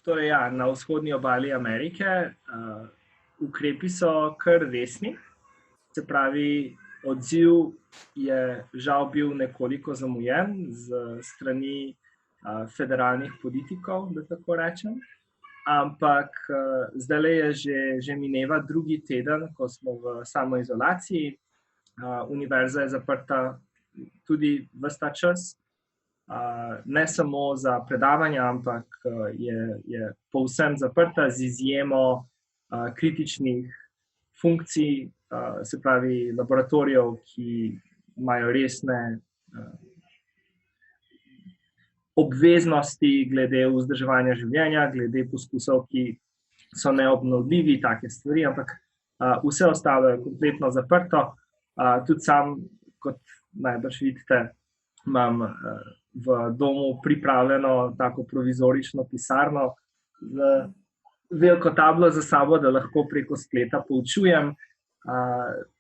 Torej, ja, na vzhodni obali Amerike ukrepi so kar resni. Se pravi, odziv je žal bil nekoliko zamujen z strani federalnih politikov, da tako rečem. Ampak zdaj je že mineva drugi teden, ko smo v samoizolaciji. Univerza je zaprta tudi ves ta čas. Ne samo za predavanja, ampak je povsem zaprta z izjemo kritičnih funkcij, se pravi laboratorijev, ki imajo resne obveznosti glede vzdrževanja življenja, glede poskusov, ki so neobnovljivi, take stvari, ampak vse ostalo je kompletno zaprto. Tudi sam, kot najbrž vidite, imam v domu pripravljeno tako provizorično pisarno z veliko tablo za sabo, da lahko preko spleta poučujem.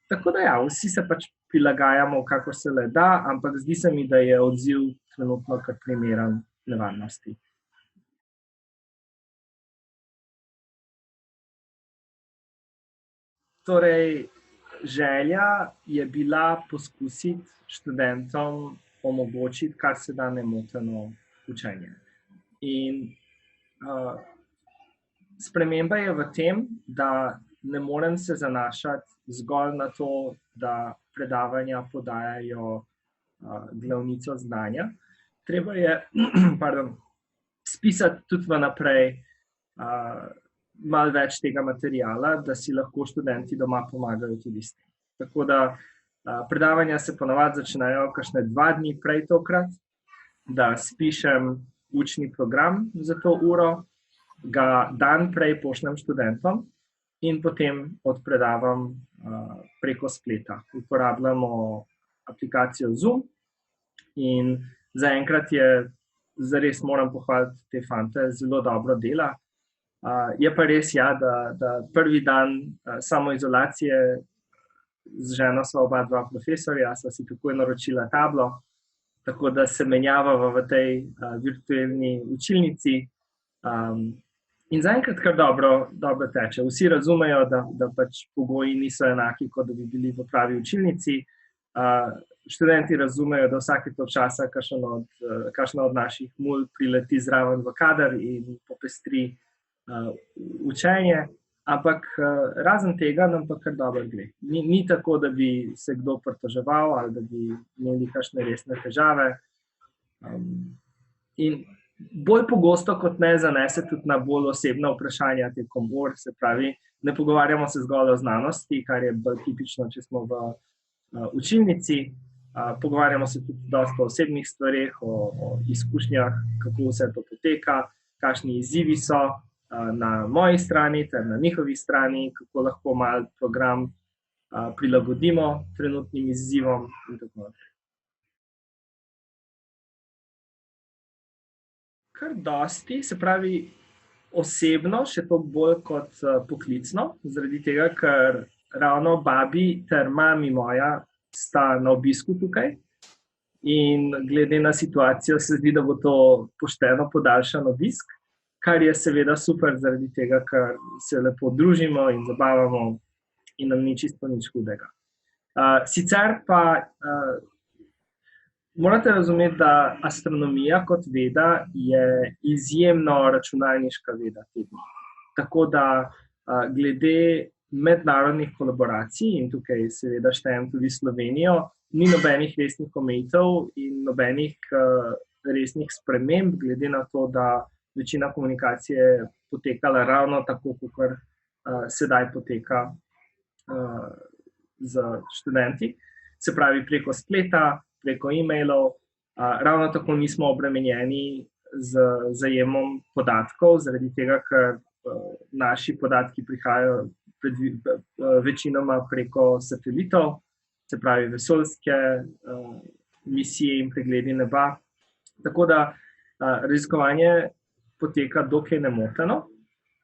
Tako da ja, vsi se pač prilagajamo, kako se le da, ampak zdi se mi, da je odziv trenutno kar primeren nevarnosti. Torej, želja je bila poskusiti študentom omogočiti kar se da nemoteno učenje. In sprememba je v tem, da ne morem se zanašati zgolj na to, da predavanja podajajo glavnico znanja. Treba je spisati tudi vnaprej malo več tega materijala, da si lahko študenti doma pomagajo tudi s tem. Tako da predavanja se ponavadi začnejo kakšne 2 dni prej tokrat, da spišem učni program za to uro, ga dan prej pošljem študentom in potem odpredavam preko spleta. Uporabljamo aplikacijo Zoom in zaenkrat zares moram pohvaliti te fante, zelo dobro dela. Je pa res, ja, da prvi dan samoizolacije z ženo sva oba dva profesorja, sva si takoj naročila tablo, tako da se menjavava v tej virtualni učilnici. In zaenkrat kar dobro teče. Vsi razumejo, da pač pogoji niso enaki, kot da bi bili v pravi učilnici. Študenti razumejo, da vsake toliko časa kakšna od naših mul prileti zraven v kader in popestri učenje, ampak razen tega nam pa kar dobro gre. Ni tako, da bi se kdo pritoževal ali da bi imeli kakšne resne težave. In bolj pogosto kot ne zanese tudi na bolj osebna vprašanja tekom ur, se pravi, ne pogovarjamo se zgolj o znanosti, kar je bolj tipično, če smo v učilnici. Pogovarjamo se tudi dosti o osebnih stvareh, o izkušnjah, kako vse to poteka, kakšni izzivi so na moji strani ter na njihovi strani, kako lahko malo program prilagodimo trenutnim izzivom in tako naprej. Kar dosti, se pravi osebno, še toliko bolj kot poklicno, zaradi tega, ker ravno babi ter mami moja sta na obisku tukaj in glede na situacijo se zdi, da bo to pošteno podaljšan obisk, kar je seveda super zaradi tega, ker se lepo družimo in zabavamo in nam ni čisto nič hudega. Sicer pa morate razumeti, da astronomija kot veda je izjemno računalniška veda. Tako da glede mednarodnih kolaboracij, in tukaj seveda štejem tudi Slovenijo, ni nobenih resnih omejitev in nobenih resnih sprememb, glede na to, da večina komunikacije je potekala ravno tako, kot sedaj poteka z študenti. Se pravi preko spleta, preko e-mailov, ravno tako nismo obremenjeni z zajemom podatkov, zaradi tega, ker naši podatki prihajajo večinoma preko satelitov, se pravi vesoljske misije in pregledi neba. Tako da raziskovanje poteka dokaj nemoteno.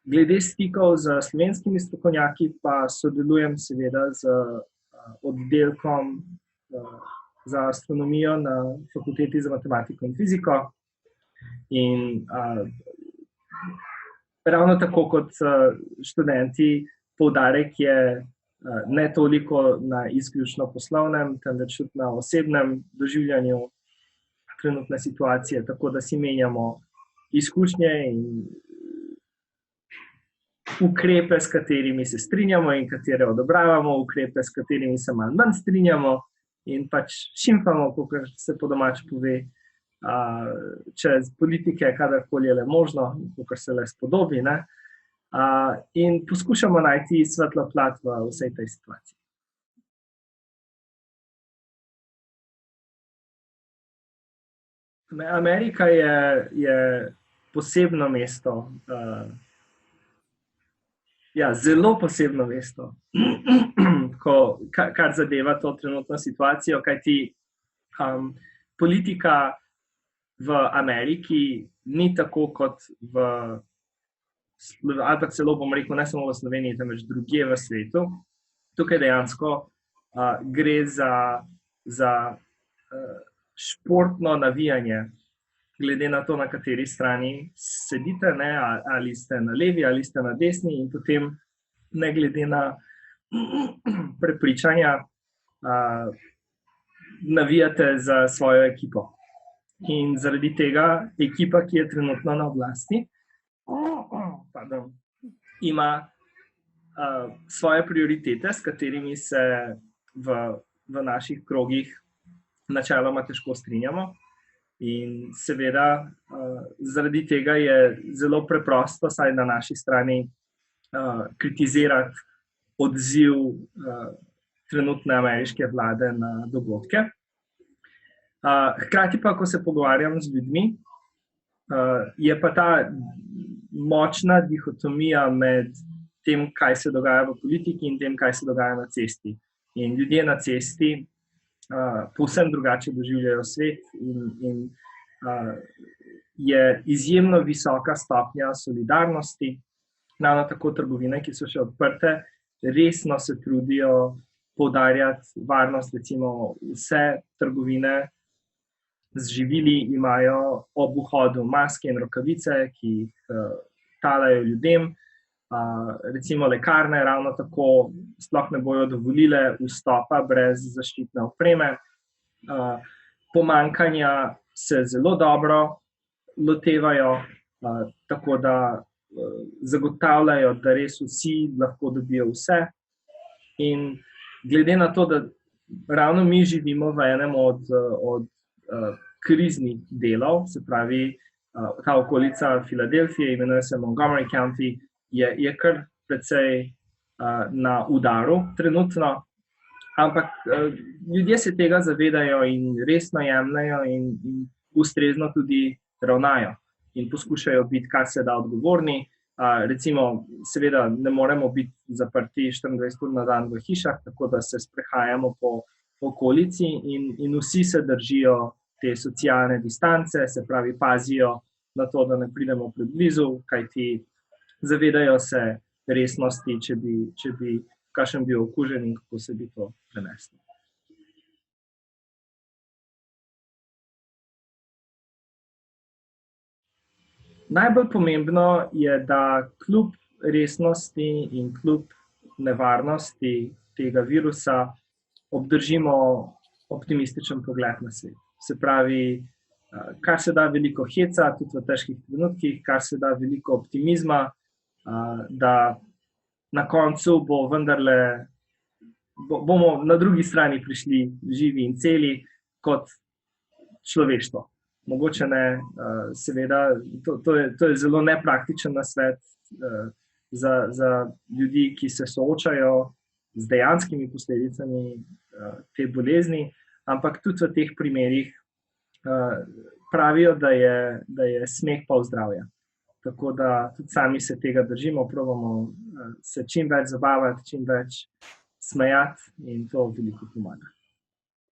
Glede stikov z slovenskimi strokovnjaki pa sodelujem seveda z oddelkom za astronomijo na Fakulteti za matematiko in fiziko. In ravno tako kot študenti, poudarek je ne toliko na izključno poslovnem, temveč tudi na osebnem doživljanju trenutne situacije, tako da si menjamo izkušnje in ukrepe, s katerimi se strinjamo in katere odobravamo, ukrepe, s katerimi se malo manj strinjamo in pač šimfamo, kot se po domač pove, čez politike, kadarkoli je le možno, kot se le spodobi, ne? In poskušamo najti svetlo plat v vsej tej situaciji. Amerika je posebno mesto, zelo posebno mesto, kar zadeva to trenutno situacijo, kajti politika v Ameriki ni tako kot ali pa celo bom rekel, ne samo v Sloveniji, temveč drugje v svetu. Tukaj dejansko gre za športno navijanje, glede na to, na kateri strani sedite, ne, ali ste na levi ali ste na desni, in potem ne glede na prepričanja navijate za svojo ekipo. In zaradi tega ekipa, ki je trenutno na oblasti, ima svoje prioritete, s katerimi se v naših krogih načeloma težko strinjamo. In seveda zaradi tega je zelo preprosto, saj na naši strani, kritizirati odziv trenutne ameriške vlade na dogodke. Hkrati pa, ko se pogovarjam z ljudmi, je pa ta močna dihotomija med tem, kaj se dogaja v politiki, in tem, kaj se dogaja na cesti. In ljudje na cesti povsem drugače doživljajo svet in je izjemno visoka stopnja solidarnosti. Ravno tako trgovine, ki so še odprte, resno se trudijo poudarjati varnost. Recimo vse trgovine z živili imajo ob vhodu maske in rokavice, ki jih talajo ljudem. Recimo lekarne ravno tako sploh ne bojo dovolile vstopa brez zaščitne opreme. Pomanjkanja se zelo dobro lotevajo, tako da zagotavljajo, da res vsi lahko dobijo vse. In glede na to, da ravno mi živimo v enem od kriznih delov, se pravi, ta okolica Filadelfije, imenuje se Montgomery County, je kar precej na udaru trenutno, ampak ljudje se tega zavedajo in resno jemljejo in ustrezno tudi ravnajo in poskušajo biti kar se da odgovorni. Recimo, seveda ne moremo biti zaprti 24 ur na dan v hišah, tako da se sprehajamo po okolici in vsi se držijo te socialne distance, se pravi, pazijo na to, da ne pridemo preblizu, kajti zavedajo se resnosti, če bi kakšen bil okužen in kako se bi to preneslo. Najbolj pomembno je, da kljub resnosti in kljub nevarnosti tega virusa obdržimo optimističen pogled na svet. Se pravi, kar se da veliko heca, tudi v težkih trenutkih, kar se da veliko optimizma, da na koncu bomo na drugi strani prišli živi in celi kot človeštvo. Mogoče ne, seveda, to je zelo nepraktičen nasvet za ljudi, ki se soočajo z dejanskimi posledicami te bolezni, ampak tudi v teh primerih pravijo, da je smeh pol zdravja. Tako da tudi sami se tega držimo, probamo se čim več zabavati, čim več smejati in to veliko pomaga.